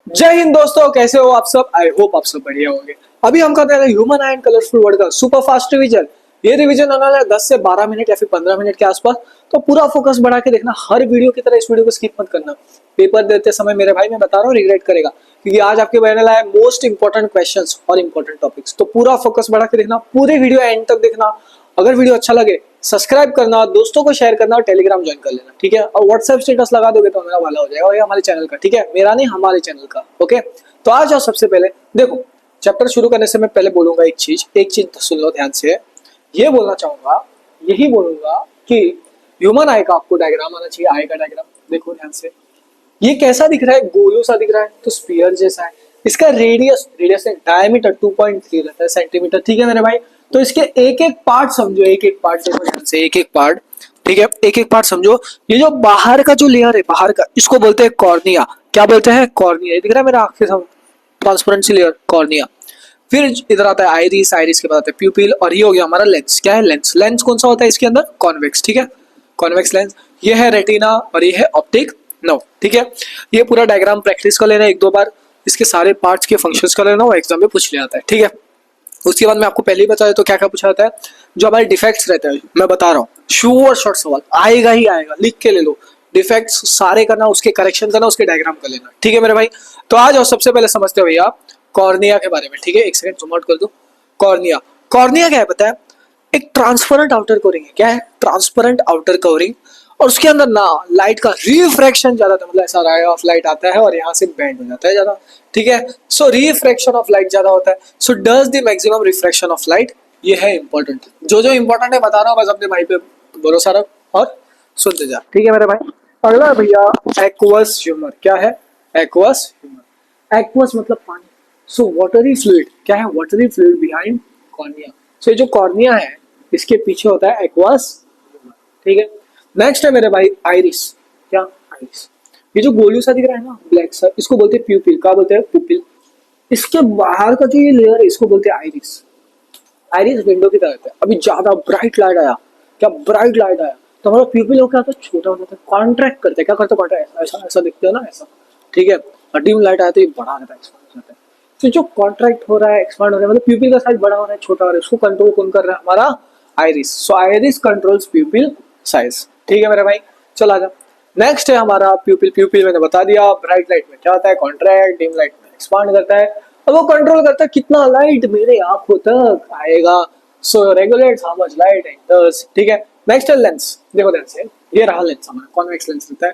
जय हिंद दोस्तों, कैसे हो आप सब। आई होप आप सब बढ़िया होंगे। अभी हम कर रहे हैं human I and colourful word का सुपर फास्ट रिवीजन। ये रिवीजन आने वाला है 10 से 12 मिनट या फिर 15 मिनट के आसपास। तो पूरा फोकस बढ़ा के देखना, हर वीडियो की तरह इस वीडियो को स्किप मत करना। पेपर देते समय मेरे भाई मैं बता रहा हूँ रिग्रेट करेगा, क्योंकि आज आपके बनने वाला है मोस्ट इंपॉर्टेंट क्वेश्चंस और इंपॉर्टेंट टॉपिक्स। तो पूरा फोकस बढ़ा के देखना, पूरे वीडियो एंड तक देखना। अगर वीडियो अच्छा लगे सब्सक्राइब करना, दोस्तों को शेयर करना और टेलीग्राम ज्वाइन कर लेना, ठीक है। और व्हाट्सएप स्टेटस लगा दोगे तो मेरा वाला हो जाएगा, ये हमारे चैनल का, ठीक है, मेरा नहीं हमारे चैनल का। ओके, तो आ जाओ। सबसे पहले देखो, चैप्टर शुरू करने से मैं पहले बोलूंगा एक चीज सुन लो ध्यान से। ये बोलना चाहूंगा, यही बोलूंगा कि ह्यूमन आई का आपको डायग्राम आना चाहिए। आई का डायग्राम देखो ध्यान से। ये कैसा दिख रहा है? गोलू सा दिख रहा है, तो स्फीयर जैसा है। इसका रेडियस है डायमीटर 2.3 रहता है सेंटीमीटर, ठीक है मेरे भाई। तो इसके एक एक पार्ट समझो, एक एक पार्ट देखो ध्यान से, एक एक पार्ट, ठीक है, एक एक पार्ट समझो। ये जो बाहर का जो लेयर है, बाहर का, इसको बोलते हैं कॉर्निया। क्या बोलते हैं? कॉर्निया। ये दिख रहा है मेरा आंख के सामने, ट्रांसपेरेंसी लेयर, कॉर्निया। फिर इधर आता है आइरिस, आइरिस के बाद आता है प्यूपिल, और ये हो गया हमारा लेंस। क्या है? लेंस। लेंस कौन सा होता है इसके अंदर? कॉन्वेक्स, ठीक है, कॉन्वेक्स लेंस। ये है रेटिना और ये है ऑप्टिक नर्व, ठीक है। ये पूरा डायग्राम प्रैक्टिस कर लेना एक दो बार, इसके सारे पार्ट्स के फंक्शंस कर लेना, वो एग्जाम में पूछ लिया जाता है, ठीक है। उसके बाद मैं आपको पहले ही बता देता हूँ क्या क्या पूछा जाता है। जो हमारे डिफेक्ट्स रहते हैं, मैं बता रहा हूँ, श्योर शॉर्ट सवाल आएगा ही आएगा, लिख के ले लो। डिफेक्ट्स सारे करना, उसके करेक्शन करना, उसके डायग्राम कर लेना, ठीक है मेरे भाई। तो आ जाओ, सबसे पहले समझते हो भैया कॉर्निया के बारे में, ठीक है। एक सेकंड जूम आउट कर दो। कॉर्निया, कॉर्निया क्या है पता है? एक ट्रांसपेरेंट आउटर कवरिंग है। क्या है? Transparent outer covering. और उसके अंदर ना लाइट का रिफ्रैक्शन ज्यादा था, मतलब ऐसा रे ऑफ लाइट आता है और यहाँ से बेंड हो जाता है ज्यादा, ठीक है। सो रिफ्रैक्शन ऑफ लाइट ज्यादा होता है। So does the maximum refraction of light. ये है इंपॉर्टेंट, जो जो इंपॉर्टेंट है बता रहा हूँ, बस अपने भाई पे भरोसा रख और सुनते जा, ठीक है मेरे भाई। अगला भैया एक्वस ह्यूमर। क्या है? Aqueous humour. एक्वस मतलब पानी। So watery fluid. क्या है? Watery fluid behind cornea. So ये जो कॉर्निया है, इसके पीछे होता है एक्वस ह्यूमर, ठीक है। नेक्स्ट है मेरे भाई आइरिस। क्या? आइरिस। ये जो गोलू सा दिख रहा है ना, ब्लैक सा, इसको बोलते हैं प्यूपिल। क्या बोलते हैं? प्यूपिल। इसके बाहर का जो ये लेयर है, इसको बोलते हैं आइरिस। आइरिस विंडो की तरह है। अभी ज्यादा ब्राइट लाइट आया, क्या ब्राइट लाइट आया, तो हमारा प्यूपिल हो क्या होता है? छोटा हो जाता है, कॉन्ट्रैक्ट करते हैं। क्या करते हैं? कॉन्ट्रैक्ट, ऐसा ऐसा दिखते हो ना, ऐसा, ठीक है। और डिम लाइट आया तो ये बड़ा रहता है, एक्सपांड हो जाता है। तो जो कॉन्ट्रैक्ट हो रहा है, एक्सपांड हो रहा है, मतलब प्यूपिल का साइज बड़ा हो रहा है, छोटा हो रहा है, उसको कंट्रोल कौन कर रहा है? हमारा आइरिस। सो आइरिस कंट्रोल्स प्यूपिल साइज, ठीक है मेरे भाई। चलो आजा। नेक्स्ट है हमारा प्यूपिल। प्यूपिल मैंने बता दिया, ब्राइट लाइट में क्या होता है? कॉन्ट्रैक्ट, डिम लाइट में एक्सपांड करता है, और वो कंट्रोल करता है कितना लाइट मेरे आंखों तक आएगा। So regulates how much light enters, ठीक है। नेक्स्ट है लेंस। देखो लेंस है, ये रहा लेंस हमारा, कॉन्वेक्स लेंस होता है,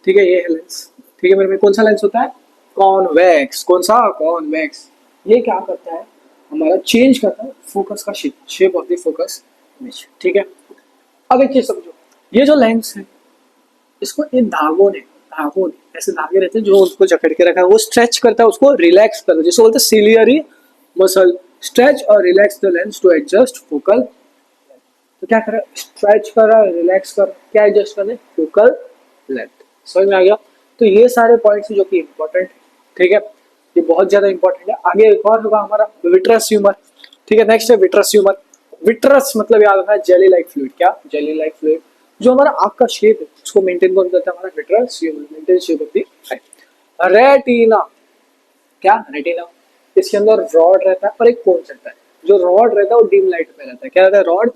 ठीक है। ये है लेंस, ठीक है मेरे में। कौन सा लेंस होता है? कॉन्वेक्स। कौन सा? कॉन्वेक्स। ये क्या करता है? हमारा चेंज करता है फोकस का shape, shape of the focus image, ठीक है। अब एक चीज समझो, ये जो लेंस है, इसको इन धागों ने ऐसे धागे रहते हैं जो उसको जकड़ के रखा है, वो स्ट्रेच करता है, उसको रिलैक्स करता है, जिसको बोलते हैं सिलियरी मसल। स्ट्रेच और relax the lens to adjust focal. तो क्या कर रहा है? स्ट्रेच कर रहा है, रिलैक्स कर, क्या एडजस्ट करना है? Focal length. समझ में आ गया? तो ये सारे पॉइंट्स जो कि इंपॉर्टेंट है, ठीक है, ये बहुत ज्यादा इंपॉर्टेंट है। आगे एक और होगा हमारा विट्रस ह्यूमर, ठीक है। नेक्स्ट है विट्रस ह्यूमर। विट्रस मतलब याद रखना, जेली लाइक फ्लूइड। क्या? Jelly like fluid. जो हमारा आंख का शेप है उसको मेंटेन कौन करता है? हमारा vitreous humour, maintain shape of the I. Retina. क्या? रेटिना। इसके अंदर रॉड रहता है और एक कोन रहता है। जो रॉड रहता है वो डिम लाइट में रहता है। क्या रहता है? रॉड,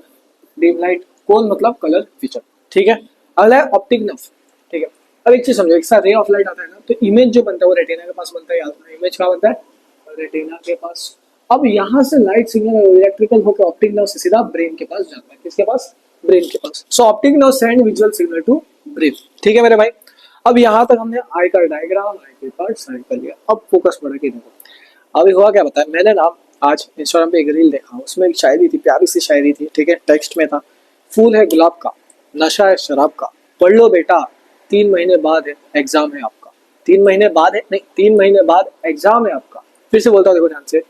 डिम लाइट, कोन मतलब कलर फीचर, ठीक है। अगला है ऑप्टिक नर्व, ठीक है। अब एक चीज समझो, एक साथ रे ऑफ लाइट आता है ना, तो इमेज जो बनता है वो रेटिना के पास बनता है। याद रखना, इमेज कहाँ बनता है? रेटिना के पास। अब यहाँ से लाइट सिग्नल इलेक्ट्रिकल होकर ऑप्टिक नर्व से सीधा ब्रेन के पास जाता है। किसके पास? ब्रेन के पास। So optic nerve send visual signal to brain, ठीक है मेरे भाई। अब यहाँ तक हमने आई का डायग्राम, आई के पार्ट साइड कर लिया। अब फोकस बढ़ा के देखो, अभी हुआ क्या बताया मैंने ना, आज इंस्टाग्राम पे एक रील देखा, उसमें एक शायरी थी, प्यारी सी शायरी थी, ठीक है। टेक्स्ट में था, फूल है गुलाब का, नशा है शराब का, पढ़ लो बेटा, 3 महीने बाद है एग्जाम है आपका। 3 महीने बाद है, नहीं, 3 महीने बाद एग्जाम है आपका। फिर से बोलता हूँ, देखो ध्यान से।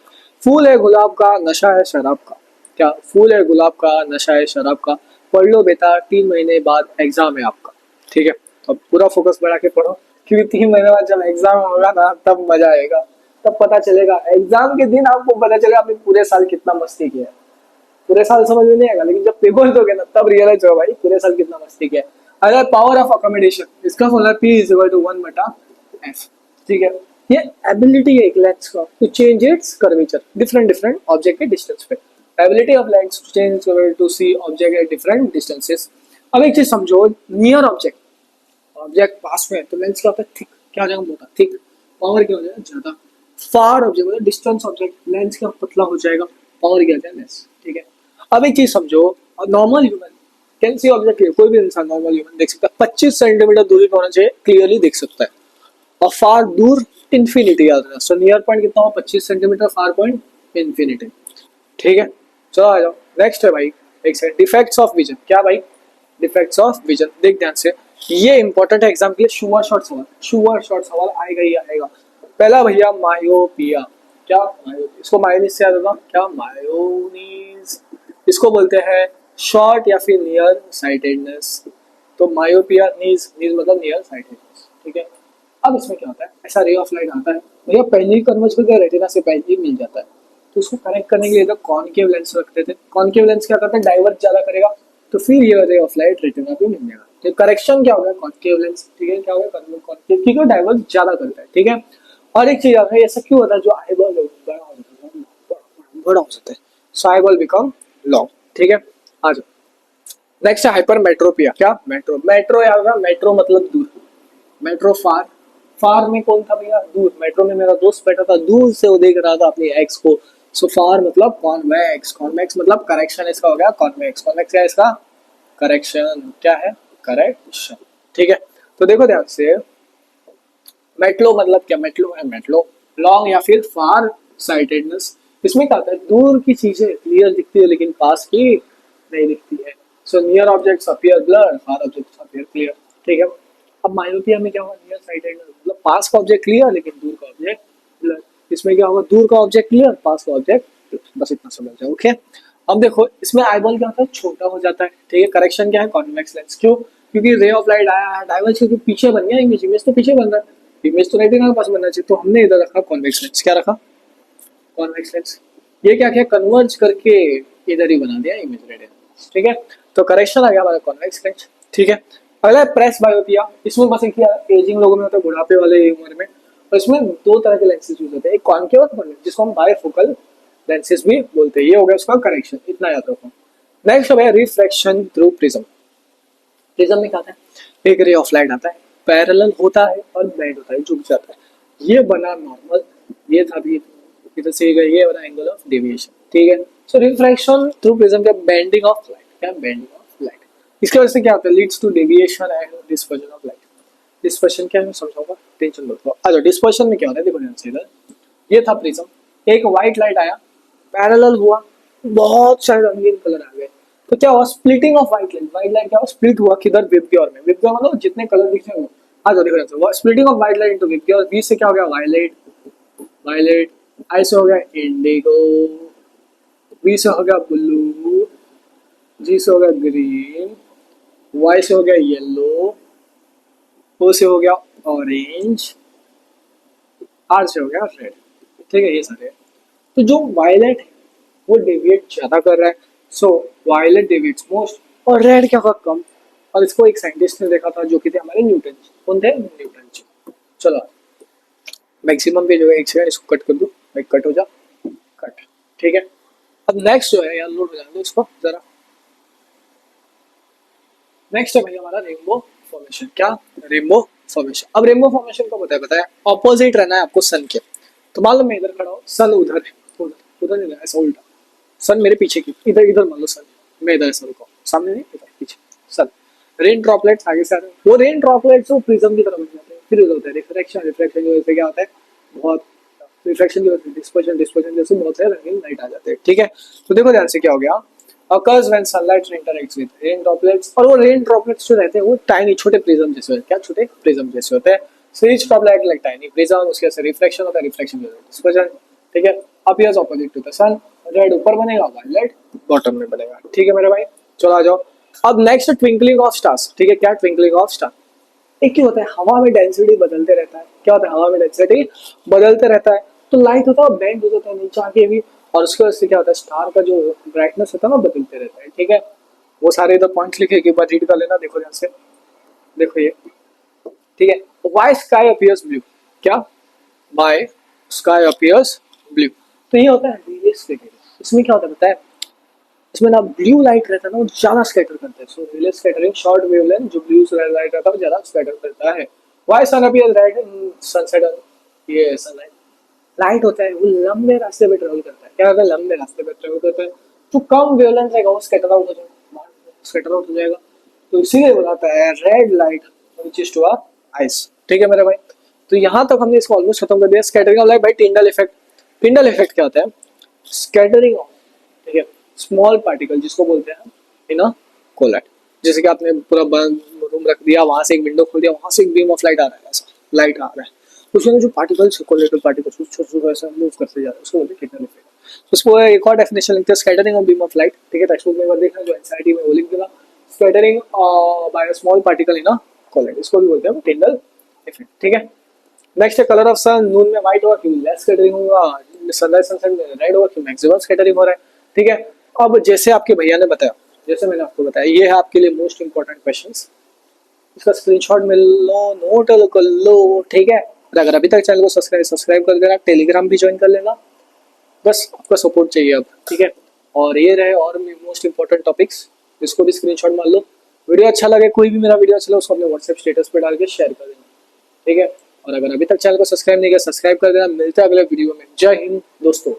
फूल है गुलाब का, नशा है शराब का। क्या? फूल है गुलाब का, नशा है शराब का, पढ़ लो बेटा, 3 महीने बाद एग्जाम है आपका, ठीक है। तो अब पूरा फोकस बढ़ा के पढ़ो, क्योंकि 3 महीने बाद जब एग्जाम होगा ना, तब मजा आएगा, तब पता चलेगा। एग्जाम के दिन आपको पता चलेगा आपने पूरे साल कितना मस्ती किया है। पूरे साल समझ में नहीं आएगा, लेकिन जब पेपर दोगे ना, तब रियलाइज होगा भाई पूरे साल कितना मस्ती किया है। अगर पावर ऑफ अकोमोडेशन, इसका फॉर्मूला P = 1/F, ठीक है। ये एबिलिटी है एक लेंस का to change its curvature different different object के डिस्टेंस पे। Ability of lens to change to see object at different distances. अब एक चीज समझो, नियर ऑब्जेक्ट, ऑब्जेक्ट पास में है तो लेंस क्या होता है, थिक, क्या हो जाएगा, मोटा, थिक, पावर क्या हो जाएगा, ज्यादा। फार ऑब्जेक्ट मतलब डिस्टेंस ऑब्जेक्ट, लेंस क्या पतला हो जाएगा, पावर क्या हो जाएगा, लेस, ठीक है। अब एक चीज समझो, normal human can see object, कोई भी इंसान नॉर्मल ह्यूमन देख सकता है, 25 सेंटीमीटर दूरी पर होना चाहिए, क्लियरली देख सकता है। और फार दूर इंफिनिटी याद रखना, सो नियर पॉइंट कितना हो, 25 सेंटीमीटर, फार पॉइंट इंफिनिटी, ठीक है। चलो आ जाओ, नेक्स्ट है भाई, एक सेकंड, डिफेक्ट्स ऑफ विजन, क्या भाई, डिफेक्ट्स ऑफ विजन, देख ध्यान से, ये इंपॉर्टेंट है एग्जाम के लिए, शुअर शॉर्ट सवाल, शुअर शॉर्ट सवाल आएगा ही आएगा। पहला भैया मायोपिया, क्या मायोपिया, इसको मायोनीज से याद होगा, क्या मायोनीज, इसको बोलते हैं शॉर्ट या फिर नियर साइटेडनेस। तो मायोपिया, नीज, नीज मतलब नियर साइटेडनेस, ठीक है। अब इसमें क्या होता है, ऐसा रे ऑफ लाइट आता है भैया, पहले ही कन्वर्ज करके रेटिना से पहले ही मिल जाता है, तो उसको कनेक्ट करने के लिए इधर कॉनकेव लेंस रखते थे। कॉनकेव लेंस क्या करता है, डाइवर्ट ज्यादा करेगा, तो फिर ये रे ऑफ लाइट रेटिना पे मिल जाएगा। तो करेक्शन क्या होगा, कॉनकेव लेंस, ठीक है, क्या होगा, कॉनकेव, क्योंकि वो डाइवर्ट ज्यादा करता है, ठीक है। और एक चीज आता है, ऐसा क्यों होता है, जो आईबॉल बड़ा हो जाता है, बड़ा हो जाता है, सो आईबॉल बिकम लॉन्ग, ठीक है। आ जाओ, नेक्स्ट है हाइपर मेट्रोपिया, क्या, मेट्रो, मेट्रो याद होगा, मेट्रो मतलब दूर, मेट्रो फार, फार में कौन था भैया, दूर, मेट्रो में मेरा दोस्त बैठा था, दूर से वो देख रहा था अपनी एक्स को, सो फार मतलब कॉन्वेक्स, कॉन्वेक्स मतलब करेक्शन, इसका हो गया कॉन्वेक्स, कॉन्वेक्स क्या है इसका, करेक्शन, क्या है, करेक्शन, ठीक है। तो देखो ध्यान से, मेट्रो मतलब क्या, मेट्रो है, मेट्रो लॉन्ग या फिर फार साइटेडनेस, इसमें क्या होता है, दूर की चीजें क्लियर दिखती है लेकिन पास की नहीं दिखती है, so near objects appear blur, far objects appear clear, ठीक है। अब मायोपिया में क्या होगा, नियर साइटेडनेस मतलब पास का ऑब्जेक्ट क्लियर लेकिन दूर का ऑब्जेक्ट ब्लर, इसमें क्या होगा, दूर का ऑब्जेक्ट क्लियर, पास का ऑब्जेक्ट ब्लर, बस इतना समझ जाओ, ओके। अब देखो इसमें आईबॉल क्या होता है, छोटा हो जाता है, ठीक है। करेक्शन क्या है, कॉन्वेक्स लेंस, क्यों, क्योंकि रे ऑफ लाइट आया है, डाइवर्ज क्योंकि पीछे बन गया इमेज, इमेज तो पीछे बन रहा है, इमेज तो रेटिना के पास बनना चाहिए, तो हमने इधर रखा कॉन्वेक्स लेंस, क्या रखा, कॉन्वेक्स लेंस। ये क्या किया, कन्वर्ज करके इधर ही बना दिया इमेज रेटिना, ठीक है। तो करेक्शन आ गया हमारा कॉन्वेक्स लेंस, ठीक है। अगला है प्रेस बायोपिया, इसमें बस एक एजिंग लोगों में होता है, बुढ़ापे वाले उम्र में, और इसमें दो तरह के लेंसेज यूज होते हैं, एक कॉन्केव और कॉन्वेक्स, जिसको हम बायफोकल लेंसेज भी बोलते हैं, ये हो गया उसका करेक्शन, इतना याद रखो। नेक्स्ट है रिफ्रैक्शन थ्रू प्रिज्म, प्रिज्म में क्या आता है, एक रे ऑफ लाइट आता है, पैरेलल होता है और बेंड होता है, झुक जाता है, ये बना नॉर्मल, ये था भी इधर से गई, ये बना एंगल ऑफ डेविएशन, ठीक है। सो रिफ्रैक्शन थ्रू प्रिज्म क्या, बेंडिंग ऑफ लाइट, क्या, बेंडिंग ऑफ लाइट, इसके वजह से क्या होता है, leads to deviation and dispersion of light. Dispersion क्या है मैं समझाऊंगा, टेंशन मत लो। अच्छा, डिस्पर्शन में क्या होता है, देखो ध्यान से, इधर ये था प्रिज्म, एक व्हाइट लाइट आया, पैरेलल हुआ, बहुत सारे रंगीन कलर आ गए, तो क्या हुआ, स्प्लिटिंग ऑफ व्हाइट लाइट क्या हुआ, स्प्लिट हुआ किधर, विबग्योर में, विबग्योर मतलब जितने कलर दिख रहे हो, आ जाओ देखो, splitting of white light into VIBGYOR, B से क्या हो गया, वायलेट, वायलेट, आई से हो गया इंडिगो, बी से हो गया ब्लू, जी से हो गया ग्रीन, वाई से हो गया येलो, ओ से हो गया ऑरेंज, आर से हो गया रेड, ठीक है, ये सारे। तो जो वायलेट है वो डेविएट ज्यादा कर रहा है, सो वायलेट डेविएट्स मोस्ट, और रेड क्या होगा, कम। और इसको एक साइंटिस्ट ने देखा था जो कि थे हमारे न्यूटन जी, कौन थे, न्यूटन जी। चलो मैक्सिमम पे जो है, एक सेकंड इसको कट कर दो, कट हो जा, कट, ठीक है। अब नेक्स्ट जो है यार, लोड हो जाने दो इसको जरा, नेक्स्ट है भाई हमारा रेनबो फॉर्मेशन, क्या, रेनबो फॉर्मेशन। अब रेनबो फॉर्मेशन को बताया ऑपोजिट रहना है आपको सन के, तो मान लो मैं इधर खड़ा हूँ, सन उधर है, उधर उधर नहीं, ऐसा उल्टा, सन मेरे पीछे की, इधर इधर मान लो सन, मैं इधर सन को, सामने नहीं, इधर पीछे सन, रेन ड्रॉपलेट्स आगे से आ रहे हैं, वो रेन ड्रॉपलेट्स वो प्रिज्म की तरफ बन जाते हैं, फिर उधर होता है रिफ्रैक्शन, रिफ्रैक्शन की वजह से क्या होता है, बहुत रिफ्रैक्शन की वजह से डिस्पर्शन, डिस्पर्शन जैसे बहुत सारे रंगीन लाइट आ जाते हैं, ठीक है। तो देखो ध्यान से क्या हो गया, occurs when sunlight interacts with rain droplets, और वो रेन ड्रॉपलेट्स जो रहते हैं वो टाइनी छोटे प्रिज्म जैसे होते हैं, क्या, छोटे प्रिज्म जैसे होते हैं, so each droplet like tiny prism, उसके से रिफ्लेक्शन होता है, रिफ्लेक्शन की वजह से डिस्पर्शन, ठीक है, appears opposite to the sun, red ऊपर बनेगा, वायलेट बॉटम में बनेगा, ठीक है मेरे भाई। चलो आ जाओ, अब नेक्स्ट ट्विंकलिंग ऑफ स्टार्स, ठीक है, क्या, ट्विंकलिंग ऑफ स्टार, एक क्या होता है, हवा में डेंसिटी बदलते रहता है, क्या होता है, हवा में डेंसिटी बदलते रहता है, तो लाइट होता है बेंड हो जाता है नीचे आके भी, और उसकी वजह से क्या होता है, स्टार का जो ब्राइटनेस होता है ना बदलते रहता है, ठीक है। वो सारे इधर पॉइंट्स लिखे, एक बार रीड कर लेना, देखो ध्यान से, देखो ये, ठीक है। व्हाई स्काई अपीयर्स ब्लू, क्या, बाय स्काई अपीयर्स ब्लू। तो ये होता है रिले स्कैटरिंग। इसमें क्या होता है पता है, इसमें ना ब्लू लाइट रहता है ना वो ज्यादा स्कैटर करता है। So Rayleigh scattering short wavelength जो ब्लू लाइट रहता है वो ज्यादा स्कैटर करता है। Why sun appears red in sunset, ये सनलाइट लाइट होता है वो लंबे रास्ते पे ट्रेवल करता है। क्या होता है, लंबे रास्ते पे ट्रेवल करता है तो कम वेवलेंथ रहेगा वो स्कैटर आउट हो जाएगा, स्कैटर आउट हो जाएगा। तो इसीलिए बताता है red light which is to our eyes. ठीक है मेरे भाई, तो यहाँ तक हमने इसको ऑलमोस्ट खत्म कर दिया। स्कैटरिंग ऑफ लाइट भाई, टिंडल इफेक्ट। टिंडल इफेक्ट क्या होता है, स्कैटरिंग ऑफ, ठीक है, स्मॉल पार्टिकल जिसको बोलते हैं इन अ कोलाइट। जैसे कि आपने पूरा बंद रूम रख दिया, वहां से एक विंडो खोल दिया, वहां से एक बीम ऑफ लाइट आ रहा है, ऐसा लाइट आ रहा है, उसमें जो पार्टिकल्स कोलेटल पार्टिकल्स छोटे छोटे ऐसा मूव करते जा रहे हैं, उसको बोलते हैं टिंडल इफेक्ट। तो उसको एक और डेफिनेशन लिखते हैं, scattering of beam of light. ठीक है, टेक्स्ट बुक में एक बार देखना, जो एनसीईआरटी में वो लिख देगा, scattering by a small particle in a colloid, इसको भी बोलते हैं टिंडल इफेक्ट। ठीक है, नेक्स्ट है कलर ऑफ सन। नून में व्हाइट होगा क्यों लेस स्कैटरिंग होगा, सनराइज सनसेट में रेड होगा क्यों मैक्सिमम स्कैटरिंग हो रहा है। ठीक है, अब जैसे आपके भैया ने बताया, जैसे मैंने आपको बताया, ये है आपके लिए मोस्ट इंपॉर्टेंट क्वेश्चंस। इसका स्क्रीनशॉट मिल लो, नोट कर लो। ठीक है, और अगर अभी तक चैनल को सब्सक्राइब कर देना, टेलीग्राम भी ज्वाइन कर लेना, बस आपका सपोर्ट चाहिए अब। ठीक है, और ये रहे और मोस्ट इंपॉर्टेंट टॉपिक्स, इसको भी स्क्रीनशॉट मार लो। वीडियो अच्छा लगे, कोई भी मेरा वीडियो अच्छा लगे उसको अपने व्हाट्सएप स्टेटस पे डाल के शेयर कर देना। ठीक है, और अगर अभी तक चैनल को सब्सक्राइब नहीं किया, सब्सक्राइब कर देना। मिलते हैं अगले वीडियो में। जय हिंद दोस्तों।